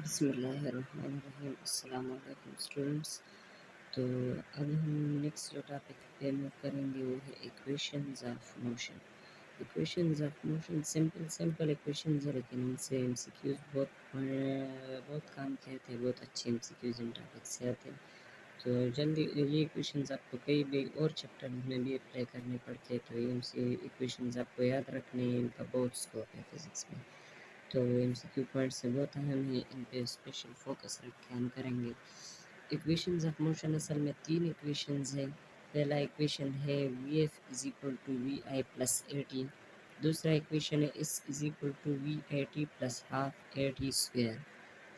बिस्मिल्लाहिर्रहमानिर्रहीम। अस्सलाम वालेकुम स्टूडेंट्स। तो अब हम नेक्स्ट जो टॉपिक पे मूव करेंगे वो है equations of motion. Equations of motion simple simple equations है, लेकिन इनसे एमसीक्यूज बहुत काम के आते हैं, बहुत अच्छे एमसीक्यूज इन टॉपिक से आते हैं। तो जल्दी ये इक्वेशंस आपको कई भी और चैप्टर में भी अप्लाई करने पड़ते हैं, तो ये इक्वेशंस आपको याद रखने हैं, इनका बहुत स्कोप है फिज़िक्स में। तो एमसीक्यू पॉइंट्स से बहुत अहम है, इन पे स्पेशल फोकस रख के हम करेंगे। इक्वेशंस ऑफ मोशन असल में तीन इक्वेशंस हैं। पहला इक्वेशन है v F is equal to we I plus A t. दूसरा इक्वेशन है S is equal to v a T plus half A T square.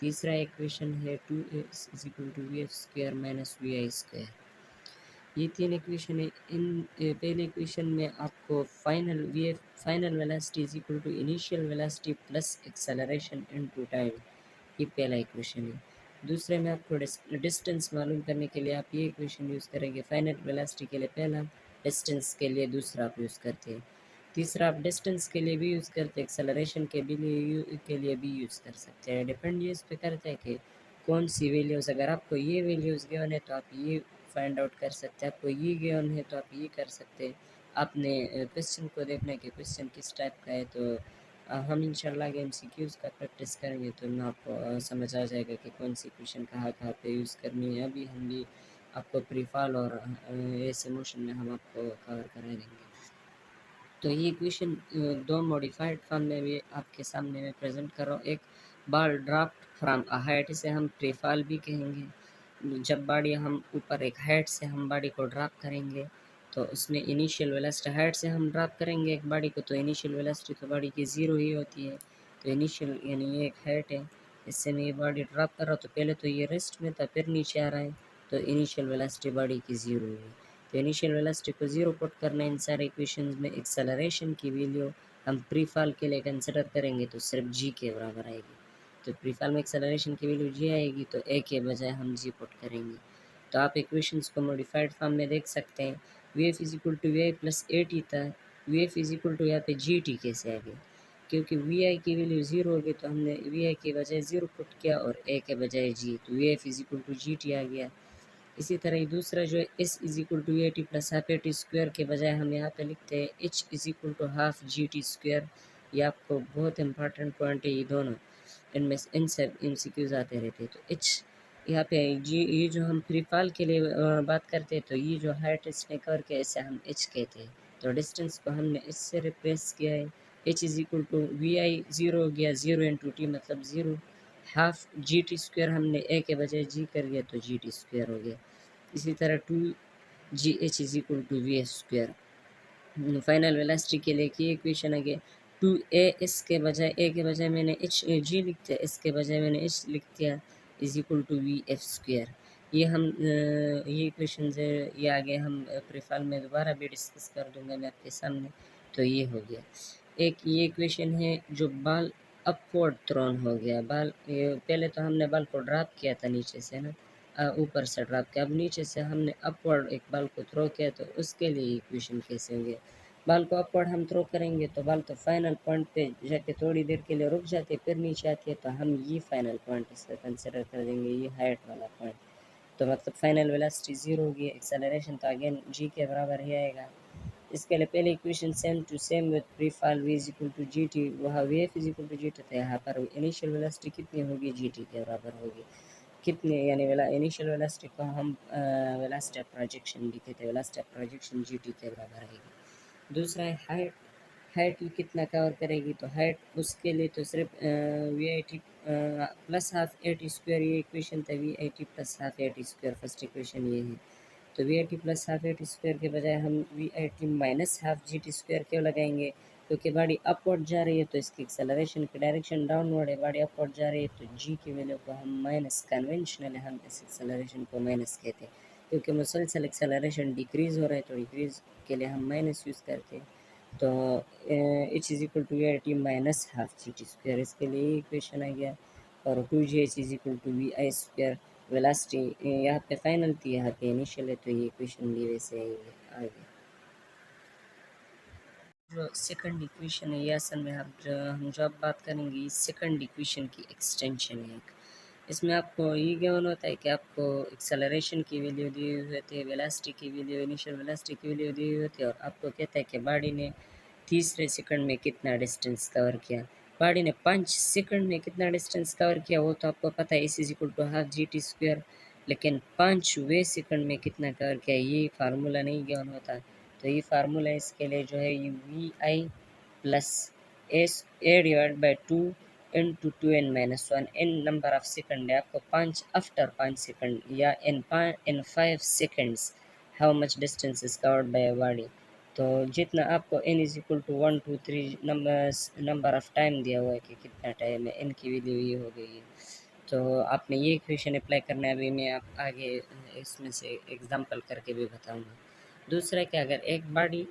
तीसरा इक्वेशन है two s is equal to v f square minus v i square. ये तीन equation है। इन पहले equation में आपको final velocity is equal to initial velocity plus acceleration into time, ये पहला इक्वेशन है। दूसरे में आपको डिस्टेंस मालूम करने के लिए आप ये इक्वेशन यूज़ करेंगे। फाइनल वेलोसिटी के लिए पहला, डिस्टेंस के लिए दूसरा आप यूज़ करते हैं। तीसरा आप डिस्टेंस के लिए भी यूज़ करते हैं, एक्सेलरेशन के लिए भी यूज़ कर सकते हैं। डिपेंड ये इस पे करता है कि कौन सी वैल्यूज़, अगर आपको ये वैल्यूज़ गिवन है तो आप ये फाइंड आउट कर सकते हैं, आपको ये गिवन है तो आप ये कर सकते हैं। आपने क्वेश्चन को देखना है कि क्वेश्चन किस टाइप का है। तो हम इंशाल्लाह आगे एमसीक्यूज़ का प्रैक्टिस करेंगे तो ना आपको समझ आ जाएगा कि कौन सी क्वेश्चन कहाँ कहाँ पे यूज़ करनी है। अभी हम भी आपको प्रीफॉल और ऐसे मोशन में हम आपको कवर करा देंगे। तो ये इक्वेशन दो मॉडिफाइड फॉर्म में भी आपके सामने मैं प्रेजेंट कर रहा हूँ। एक ball draft from a height, इसे हम प्रीफॉल भी कहेंगे। जब बॉडी हम ऊपर एक हाइट से हम बॉडी को ड्रॉप करेंगे तो उसमें इनिशियल वेलोसिटी, हाइट से हम ड्रॉप करेंगे एक बॉडी को तो इनिशियल वेलोसिटी तो बॉडी की ज़ीरो ही होती है। तो इनिशियल यानी ये एक हाइट है, इससे मैं ये बॉडी ड्रॉप कर रहा हूँ तो पहले तो ये रेस्ट में था, फिर नीचे आ रहा है, तो इनिशियल वेलोसिटी बॉडी की ज़ीरो है। तो इनिशियल वेलोसिटी को ज़ीरो पुट करना इन सारे इक्वेशंस में। एक्सेलरेशन की वैल्यू हम प्री फॉल के लिए कंसिडर करेंगे तो सिर्फ जी के बराबर आएगी। तो प्री फॉल में एक्सेलरेशन की वैल्यू जी आएगी तो ए के बजाय हम जी पुट करेंगे। तो आप इक्वेशंस को मॉडिफाइड फॉर्म में देख सकते हैं। V F is equal to we I plus A T था, V F is equal to यहाँ पे जी टी कैसे आ गया, क्योंकि वी आई की वैल्यू ज़ीरो हो गई तो हमने वी आई के बजाय ज़ीरो पुट किया और ए के बजाय जी, तो V F is equal to ji T आ गया। इसी तरह ही दूसरा जो है S is equal to A T plus half A T square के बजाय हम यहाँ पे लिखते हैं H is equal to half G T square. ये आपको बहुत इंपॉर्टेंट पॉइंट है, ये दोनों इनमें इन सब एमसीक्यूज आते रहते हैं। तो एच यहाँ पे जी, ये जो हम फ्री फॉल के लिए बात करते हैं तो ये जो हाइट इसने कवर किया इसे हम एच कहते हैं। तो डिस्टेंस को हमने एच से रिप्लेस किया है। H is equal to we i zero हो गया, ज़ीरो इंटू टी मतलब zero, half G T square हमने ए के बजाय जी कर दिया तो जी टी स्क्वायर हो गया। इसी तरह two g h is equal to v h square. Final velocity के लिए की इक्वेशन है टू ए एस के बजाय ए के बजाय मैंने एच जी लिख दिया, एस के बजाय मैंने एच लिख दिया, is equal to v f square. ये हम ये इक्वेशन है, ये आगे हम प्रीफॉल में दोबारा भी डिस्कस कर दूंगा मैं आपके सामने। तो ये हो गया एक ये इक्वेशन है जो बॉल अपवर्ड थ्रोन हो गया। बॉल पहले तो हमने बॉल को ड्रॉप किया था नीचे से ना, ऊपर से ड्रॉप किया, अब नीचे से हमने अपवर्ड एक बॉल को थ्रो किया तो उसके लिए इक्वेशन कैसे होंगे। बॉल को अपवर्ड हम थ्रो करेंगे तो बॉल तो फाइनल पॉइंट पे जाके थोड़ी देर के लिए रुक जाती है, फिर नीचे आती है, तो हम ये फाइनल पॉइंट इसका कंसिडर कर देंगे, ये हाइट वाला पॉइंट। तो मतलब फाइनल वेलोसिटी ज़ीरो होगी, एक्सेलरेशन तो अगेन जी के बराबर ही आएगा। इसके लिए पहले equation same to same with free fall V is equal to ji T, वहाँ V F is equal to ji T था, यहाँ पर इनिशियल वेलोसिटी कितनी होगी, जी टी के बराबर होगी। कितने यानी इनिशियल वेलोसिटी को हम वेलोसिटी ऑफ प्रोजेक्शन भी कहते हैं, velocity of projection G T के बराबर आएगी। दूसरा है हाइट, हाइट कितना कवर करेगी, तो हाइट उसके लिए तो सिर्फ v i t plus half A T square, ये इक्वेशन था v i t plus half A T square, first equation ये है। तो v i t plus half A T square के बजाय हम v i t minus half G T square क्यों लगाएंगे, क्योंकि बॉडी अपवर्ड जा रही है तो इसकी एक्सेलरेशन की डायरेक्शन डाउनवर्ड है, बॉडी अपवर्ड जा रही है तो जी की वैल्यू को हम माइनस, कन्वेंशनल हम इस एक्सेलरेशन को माइनस कहते हैं, क्योंकि मुसलसल एक्सेलरेशन डिक्रीज़ हो रहा है तो डिक्रीज़ के लिए हम माइनस यूज़ करते हैं। तो h is equal to we i t minus half G T square, इसके लिए इक्वेशन आ गया। और two g h is equal to we i square, velocity यहाँ पे फाइनल थी, यहाँ पे इनिशियल है, तो ये इक्वेशन भी वैसे आ गया। जो सेकंड इक्वेशन है ये असल में हम जो अब बात करेंगे सेकंड इक्वेशन की एक्सटेंशन है। इसमें आपको ये गिवन होता है कि आपको एक्सेलरेशन की वैल्यू दी हुई होती है, वेलोसिटी की वैल्यू, इनिशियल वेलोसिटी की वैल्यू दी हुई होती है, और आपको कहता है कि बॉडी ने तीसरे सेकंड में कितना डिस्टेंस कवर किया। बॉडी ने 5 सेकंड में कितना डिस्टेंस कवर किया वो तो आपको पता है, is equal to half G T square. लेकिन 5वें सेकंड में कितना कवर किया ये फार्मूला नहीं गिवन होता। तो ये फार्मूला इसके लिए जो है ये v I plus a divide by 2 into 2n-1 in number of second है आपको 5 आफ्टर 5 सेकंड या in 5 seconds how much distance is covered by a body। तो जितना आपको n is equal to 1 2 3 number of time दिया हुआ है कि कितना टाइम है, n की वैल्यू ये हो गई है। तो आपने ये इक्वेशन अप्लाई करना है। अभी मैं आप आगे इसमें से एग्जांपल करके भी बताऊंगा। दूसरा क्या, अगर एक बॉडी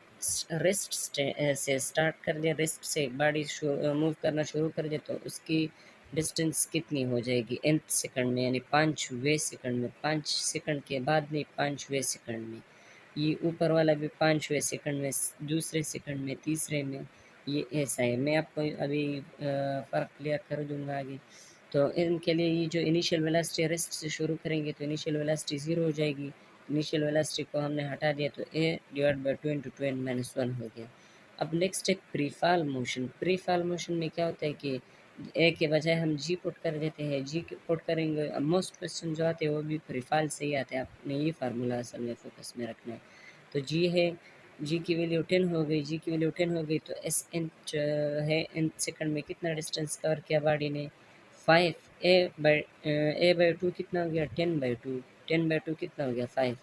रेस्ट से स्टार्ट कर दे, रेस्ट से बॉडी मूव करना शुरू कर दे तो उसकी डिस्टेंस कितनी हो जाएगी nth सेकंड में, यानी 5वें सेकंड में। 5 सेकंड के बाद नहीं, 5वें सेकंड में। ये ऊपर वाला भी 5वें सेकंड में, दूसरे सेकंड में, तीसरे में, ये ऐसा है। मैं आपको अभी फ़र्क क्लियर कर दूंगा आगे। तो इनके लिए ये जो इनिशियल वेलोसिटी रेस्ट से शुरू करेंगे तो इनिशियल वेलोसिटी 0 हो जाएगी। इनिशियल वेलोसिटी को हमने हटा दिया तो a divide by 2 into 2n-1 हो गया। अब नेक्स्ट है pre fall motion. Pre fall motion में क्या होता है कि ए के बजाय हम जी पुट कर देते हैं, जी पुट करेंगे। अब मोस्ट क्वेश्चन जो आते हैं वो भी प्री फॉल से ही आते हैं, आपने ये फार्मूला असल में फोकस में रखना है। तो जी है, जी की वैल्यू 10 हो गई, जी की वैल्यू 10 हो गई तो एस एन है, एन सेकंड में कितना डिस्टेंस कवर किया बॉडी ने, 5 ए बाई 2 कितना हो गया, 10/2। 10/2 कितना हो गया, 5।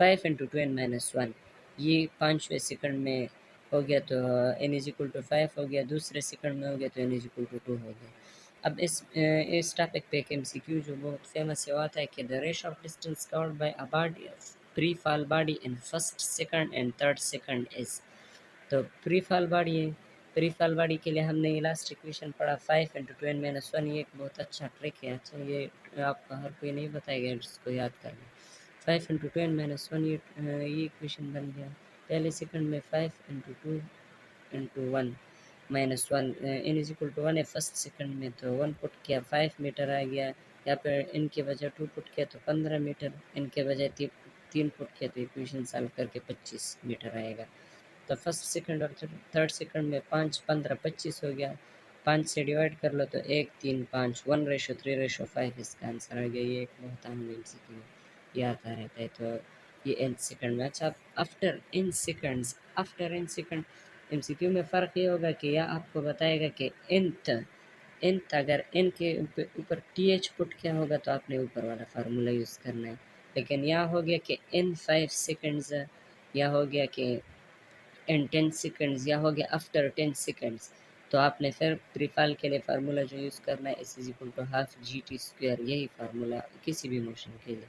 5 इंटू 2n-1 ये 5वें सेकंड में हो गया तो एन इज इक्वल टू 5 हो गया। दूसरे सेकंड में हो गया तो एन इज इक्वल टू 2 हो गया। अब इस टॉपिक पे एक एमसीक्यू जो बहुत फेमस है वो आता है कि the ratio of distance covered by a body pre fall body in first second and third second is. तो प्री फॉल बॉडी है, प्री फॉल बॉडी के लिए हमने ये लास्ट इक्वेशन पढ़ा 5 इंटू 2n-1। ये एक बहुत अच्छा ट्रिक है, अच्छा ये आपका हर कोई नहीं बताएगा, इसको याद करना। 5 इंटू 2n-1 ये इक्वेशन बन गया। पहले सेकंड में 5 into 2 into 1-1 n is equal to 1 है फर्स्ट सेकंड में, तो 1 पुट किया 5 मीटर आ गया। यहाँ पे n के बजाय 2 पुट किया तो 15 मीटर, n के बजाय 3 पुट किया तो इक्वेशन सॉल्व करके 25 मीटर आएगा। तो फर्स्ट सेकंड और थर्ड सेकंड में 5 15 25 हो गया। 5 से डिवाइड कर लो तो 1 3 5 1:3:5 इसका आंसर आ गया। ये एक बहुत आम एमसीक्यू ये आता रहता है। तो ये n सेकंड में। अच्छा, after n seconds, after n second MCQ में फ़र्क ये होगा कि यह आपको बताएगा कि nth अगर n के ऊपर th पुट किया होगा तो आपने ऊपर वाला फार्मूला यूज़ करना है। लेकिन यहाँ हो गया कि n 5 सेकंड्स, या हो गया कि इन 10 सेकंड्स, या हो गया आफ्टर 10 सेकंड्स। तो आपने फिर प्रीफाल के लिए फार्मूला जो यूज़ करना है इस is equal to half G T square. यही फार्मूला किसी भी मोशन के लिए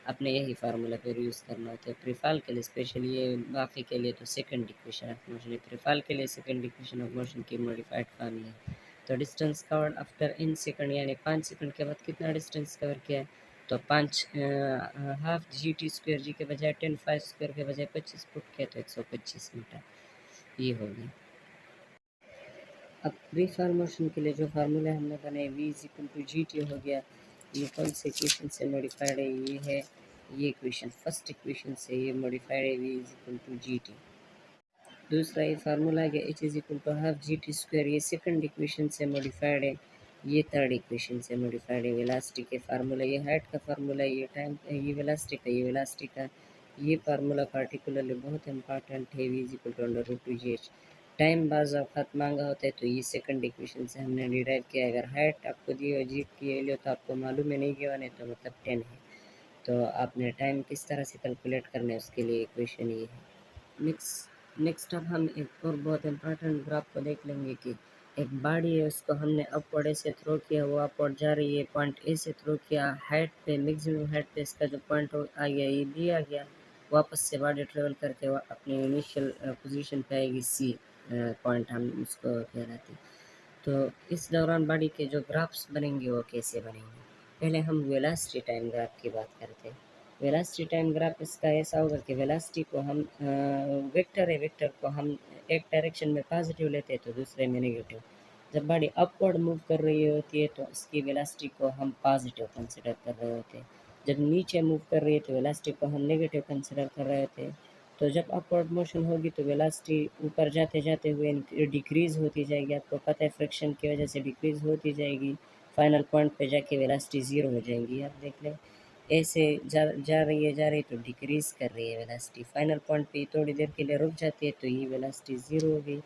आपने यही फार्मूला फिर यूज़ करना होता है। प्रीफाल के लिए स्पेशली ये, बाकी के लिए तो सेकंड इक्वेशन ऑफ मोशन है। प्रीफाल के लिए सेकंड इक्वेशन ऑफ मोशन की मॉडिफाइड फॉर्म है। तो distance covered after in second, यानी 5 सेकंड के बाद कितना डिस्टेंस कवर किया है, तो 5 हाफ जी टी स्क्वायर, जी के बजाय 10, 5 स्क्वायर के बजाय 25 पुट किया तो 125 मीटर ये हो गया। अब प्री फॉर्मेशन के लिए जो फार्मूला हमने बनाए v is equal to ji t हो गया। ये कौन से इक्वेशन से मॉडिफाइड है, ये है ये इक्वेशन, फर्स्ट इक्वेशन से ये मॉडिफाइड है v is equal to ji t. दूसरा ये फार्मूला है h is equal to half G T square, ये सेकंड इक्वेशन से मॉडिफाइड है। ये थर्ड इक्वेशन से मॉडिफाइड है। वेलोसिटी के फार्मूला, ये हाइट का फार्मूला, ये टाइम, ये वेलोसिटी का, ये वेलोसिटी का। ये फार्मूला पार्टिकुलरली बहुत इंपॉर्टेंट है, v is equal to under root 2gh। Time बाज़ औक़ात मांगा होता है तो ये सेकंड इक्वेशन से हमने डिराइव किया। अगर हाइट आपको दी हो, जी की वैल्यू तो आपको मालूम है, नहीं गिवन है तो मतलब 10 है। तो आपने टाइम किस तरह से कैलकुलेट करना है उसके लिए इक्वेशन ये है। नेक्स्ट अब हम एक और बहुत इंपॉर्टेंट ग्राफ को देख लेंगे कि एक बॉडी है, उसको हमने अपवर्ड ए से थ्रो किया, वो अपवर्ड जा रही है, पॉइंट ए से थ्रो किया, हाइट पे, मैक्सिमम हाइट पे इसका जो पॉइंट आ गया ये दिया गया। वापस से बॉडी ट्रेवल करके अपनी इनिशियल पोजीशन पे आएगी, सी पॉइंट हम उसको कहलाते हैं। तो इस दौरान बॉडी के जो ग्राफ्स बनेंगे वो कैसे बनेंगे, पहले हम वेलोसिटी टाइम ग्राफ की बात करते हैं। वेलोसिटी टाइम ग्राफ इसका ऐसा होगा कि वेलोसिटी को हम वेक्टर है, वेक्टर को हम एक डायरेक्शन में पॉजिटिव लेते हैं तो दूसरे में नेगेटिव। जब बॉडी अपवर्ड मूव कर रही होती है तो उसकी वेलोसिटी को हम पॉजिटिव कंसिडर कर रहे होते हैं, जब नीचे मूव कर रही है तो वेलोसिटी को हम नेगेटिव कंसिडर कर रहे होते हैं। तो जब अपवर्ड मोशन होगी तो वेलोसिटी ऊपर जाते जाते हुए डिक्रीज़ होती जाएगी, आपको पता है फ्रिक्शन की वजह से डिक्रीज़ होती जाएगी, फाइनल पॉइंट पे जाके वेलोसिटी ज़ीरो हो जाएगी। आप देख लें ऐसे जा रही है तो डिक्रीज़ कर रही है वेलोसिटी, फाइनल पॉइंट पे थोड़ी देर के लिए रुक जाती है तो ये वेलोसिटी ज़ीरो हो गई।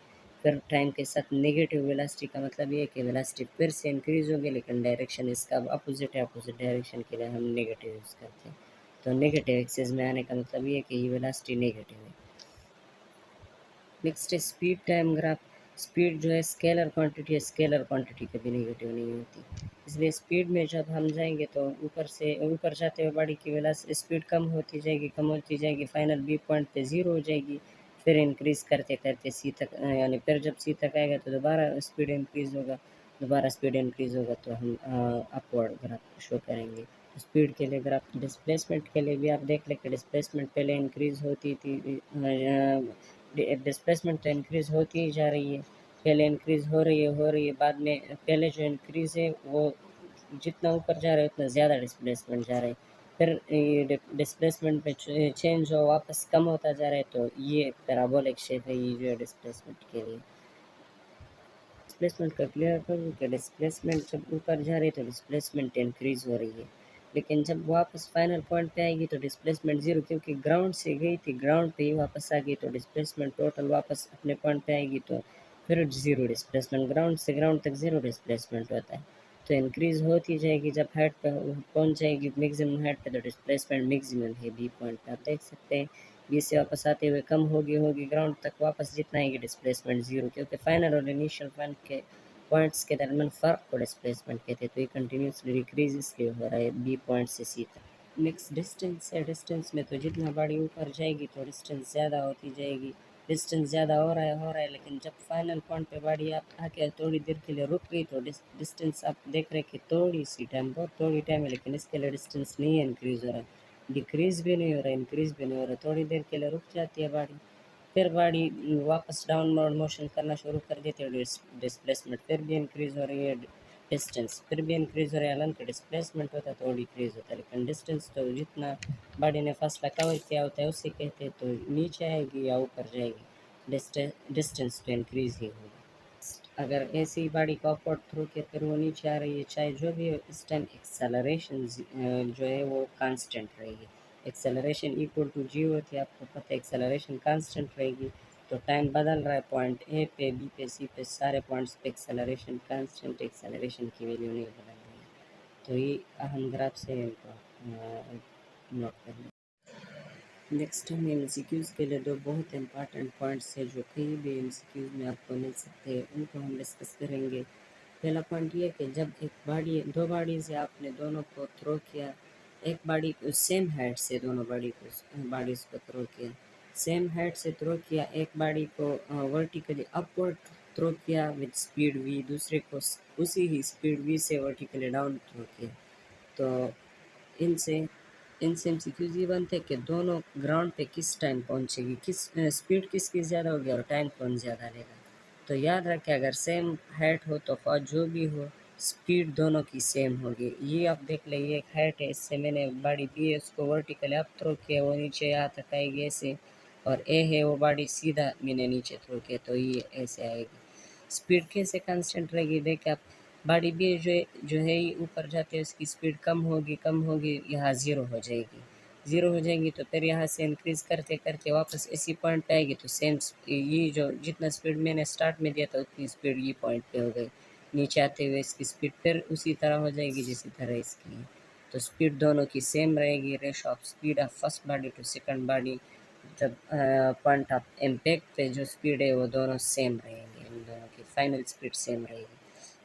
फिर टाइम के साथ नेगेटिव वेलोसिटी का मतलब ये है कि वेलोसिटी फिर से इंक्रीज़ होगी, लेकिन डायरेक्शन इसका अपोजिट है, अपोजिट डायरेक्शन के लिए हम नेगेटिव यूज़ करते हैं। तो नेगेटिव एक्सिस में आने का मतलब ये है कि ये वेलोसिटी नेगेटिव है। नेक्स्ट है स्पीड टाइम ग्राफ। स्पीड जो है स्केलर क्वांटिटी है, स्केलर क्वांटिटी कभी नेगेटिव नहीं होती, इसलिए स्पीड में जब हम जाएंगे तो ऊपर जाते हुए बॉडी की वेलोसिटी स्पीड कम होती जाएगी, फाइनल बी पॉइंट पे ज़ीरो हो जाएगी, फिर इंक्रीज़ करते करते सी तक यानी फिर जब सी तक आएगा तो दोबारा स्पीड इंक्रीज़ होगा, तो हम अपवर्ड ग्राफ शो करेंगे। स्पीड के लिए ग्राफ, डिस्प्लेसमेंट के लिए भी आप देख लें कि डिस्प्लेसमेंट पहले इंक्रीज़ होती थी, डिस्प्लेसमेंट तो इंक्रीज़ होती ही जा रही है, पहले इंक्रीज़ हो रही है, बाद में पहले जो इंक्रीज़ है वो जितना ऊपर जा रहा है उतना ज़्यादा डिस्प्लेसमेंट जा रहा है, फिर ये डिस्प्लेसमेंट में चेंज हो वापस कम होता जा रहा है, तो ये पैराबोलिक शेप है ये जो है डिस्प्लेसमेंट के लिए। डिस्प्लेसमेंट का क्लियर करूँ कि डिस्प्लेसमेंट जब ऊपर जा रही है तो डिस्प्लेसमेंट इंक्रीज़ हो रही है, लेकिन जब वापस फाइनल पॉइंट पे आएगी तो डिस्प्लेसमेंट ज़ीरो, क्योंकि ग्राउंड से गई थी ग्राउंड पे ही वापस आ गई, तो डिस्प्लेसमेंट टोटल वापस अपने पॉइंट पे आएगी तो फिर ज़ीरो डिस्प्लेसमेंट, ग्राउंड से ग्राउंड तक ज़ीरो डिस्प्लेसमेंट होता है, तो इंक्रीज़ होती जाएगी, जब हाइट पे पहुँच जाएगी मैक्सिमम हाइट पे तो डिस्प्लेसमेंट मैक्सिमम है बी पॉइंट पे, आप देख सकते हैं बी से वापस आते हुए कम होगी ग्राउंड तक वापस जितना आएगी डिस्प्लेसमेंट ज़ीरो, क्योंकि फाइनल और इनिशियल पॉइंट्स के दरमियान फ़र्क को डिस्प्लेसमेंट कहते हैं, तो ये कंटिन्यूसली डिक्रीज इसलिए हो रहा है बी पॉइंट से सी तक। नेक्स्ट डिस्टेंस है, डिस्टेंस में तो जितना बॉडी ऊपर जाएगी तो डिस्टेंस ज़्यादा होती जाएगी, डिस्टेंस ज़्यादा हो रहा है, लेकिन जब फाइनल पॉइंट पे बॉडी आप आके थोड़ी देर के लिए रुक गई तो डिस्टेंस आप देख रहे हैं कि थोड़ी सी टाइम, बहुत थोड़ी टाइम है, लेकिन इसके लिए डिस्टेंस नहीं इंक्रीज़ हो रहा है, डिक्रीज़ भी नहीं हो रहा है, इंक्रीज़ भी नहीं हो रहा है, थोड़ी देर के लिए रुक जाती है बॉडी, फिर बॉडी वापस डाउनवर्ड मोशन करना शुरू कर देती है, डिस्प्लेसमेंट फिर भी इंक्रीज़ हो रही है, डिस्टेंस फिर भी इंक्रीज़ हो रहा है, हालांकि डिस्प्लेसमेंट होता है तो डिक्रीज़ होता है, लेकिन डिस्टेंस तो जितना बॉडी ने फासला कवर किया होता है उससे कहते हैं, तो नीचे आएगी या ऊपर जाएगी, डिस्टेंस तो इंक्रीज़ ही होगी। अगर ऐसे ही बॉडी को अपवर्ड थ्रो किया फिर वो नीचे आ रही है, चाहे जो भी हो, इस टाइम एक्सेलरेशन जो है वो कांस्टेंट रहेगी, एक्सेलरेशन इक्वल टू जी होती है, आपको पता है एक्सेलरेशन कांस्टेंट रहेगी, तो टाइम बदल रहा है पॉइंट ए पे बी पे सी पे सारे पॉइंट्स पे एक्सेलरेशन कांस्टेंट, एक्सेलरेशन की वैल्यू नहीं बदल रही है, तो ये अहम ग्राफ से इनको नोट कर लें। नेक्स्ट हम एमसीक्यूज़ के लिए दो बहुत इंपॉर्टेंट पॉइंट्स है जो कहीं भी एमसीक्यूज़ में आपको मिल सकते हैं, उनको हम डिस्कस करेंगे। पहला पॉइंट ये कि जब दो बॉडी से आपने दोनों को थ्रो किया, एक बॉडी को सेम हाइट से दोनों बॉडीज़ को थ्रो किया, सेम हाइट से थ्रो किया, एक बॉडी को वर्टिकली अपवर्ड थ्रो किया विद स्पीड वी, दूसरे को उसी ही स्पीड वी से वर्टिकली डाउन थ्रो किया, तो इनसे इनसे एमसीक्यूज़ ये बनते हैं कि दोनों ग्राउंड पे किस टाइम पहुंचेगी, किस स्पीड किसकी ज़्यादा होगी और टाइम कौन ज़्यादा लेगा, तो याद रखें अगर सेम हाइट हो तो जो भी हो स्पीड दोनों की सेम होगी। ये आप देख लें ये एक हाइट है, इससे मैंने बॉडी बी है उसको वर्टिकली अप थ्रो किया, वो नीचे यहाँ तक आएगी ऐसे, और ए है वो बॉडी सीधा मैंने नीचे थ्रो किया तो ये ऐसे आएगी। स्पीड कैसे कांस्टेंट रहेगी, देखिए आप बॉडी भी जो है ये ऊपर जाते हैं उसकी स्पीड कम होगी यहाँ ज़ीरो हो जाएगी, तो फिर यहाँ से इंक्रीज़ करते करते वापस इसी पॉइंट पे आएगी, तो सेम ये जो जितना स्पीड मैंने स्टार्ट में दिया था उतनी स्पीड ये पॉइंट पे हो गई, नीचे आते हुए इसकी स्पीड फिर उसी तरह हो जाएगी जिसी तरह इसकी है, तो स्पीड दोनों की सेम रहेगी। Ratio of speed of first body to second body, जब पॉइंट ऑफ इम्पैक्ट पे जो स्पीड है वो दोनों सेम रहेंगे, इन दोनों की फाइनल स्पीड सेम रहेगी,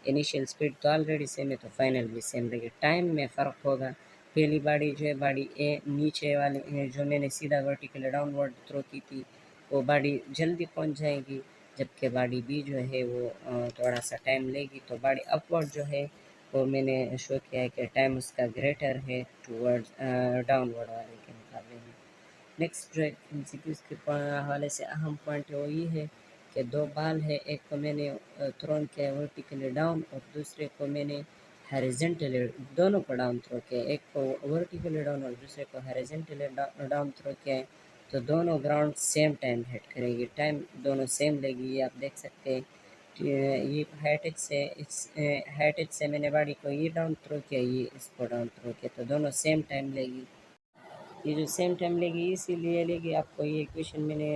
इनिशियल स्पीड तो ऑलरेडी सेम है तो फाइनल भी सेम रहेगी, टाइम में फ़र्क होगा। पहली बॉडी जो है बॉडी ए नीचे वाली जो मैंने सीधा वर्टिकल डाउनवर्ड थ्रो की थी वो बॉडी जल्दी पहुंच जाएगी, जबकि बॉडी बी जो है वो थोड़ा सा टाइम लेगी, तो बॉडी अपवर्ड जो है वो मैंने शो किया है कि टाइम उसका ग्रेटर है टूवर्ड्स डाउनवर्ड वाले के मुकाबले में। नेक्स्ट जो एमसीक्यूज़ के हवाले से अहम पॉइंट है वो ये है के 2 बाल है, एक को मैंने थ्रोन किया वर्टिकली डाउन और दूसरे को मैंने हॉरिजॉन्टली, दोनों को डाउन थ्रो किया, एक को वर्टिकली डाउन और दूसरे को हॉरिजॉन्टली डाउन थ्रो किया है। तो दोनों ग्राउंड सेम टाइम हिट करेगी, टाइम दोनों सेम लेगी। ये आप देख सकते हैं। ये हाइट एज से मैंने बॉडी को ये डाउन थ्रो किया, ये इसको डाउन थ्रो किया, तो दोनों सेम टाइम लेगी। ये जो सेम टाइम लेगी इसीलिए लेगी, आपको ये इक्वेशन मैंने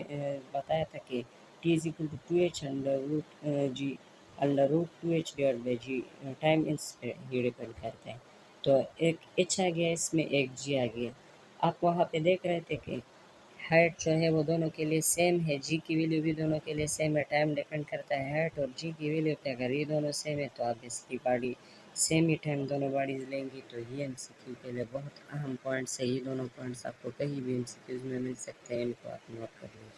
बताया था कि t is equal to 2h under root g under root 2h divide by g, time इस पे ये डिपेंड करता है। तो एक एच आ गया इसमें, एक जी आ गया। आप वहाँ पे देख रहे थे कि हाइट जो है वो दोनों के लिए सेम है, जी की वैल्यू भी दोनों के लिए सेम है, टाइम डिपेंड करता है हाइट और जी की वैल्यू पे। अगर ये दोनों सेम है तो ऑब्वियसली बॉडी सेम ही टाइम दोनों बॉडीज लेंगी। तो ये एमसीक्यू के लिए बहुत अहम पॉइंट्स है, ये दोनों पॉइंट्स आपको कहीं भी एमसीक्यूज में मिल सकते हैं, इनको आप नोट कर लीजिए।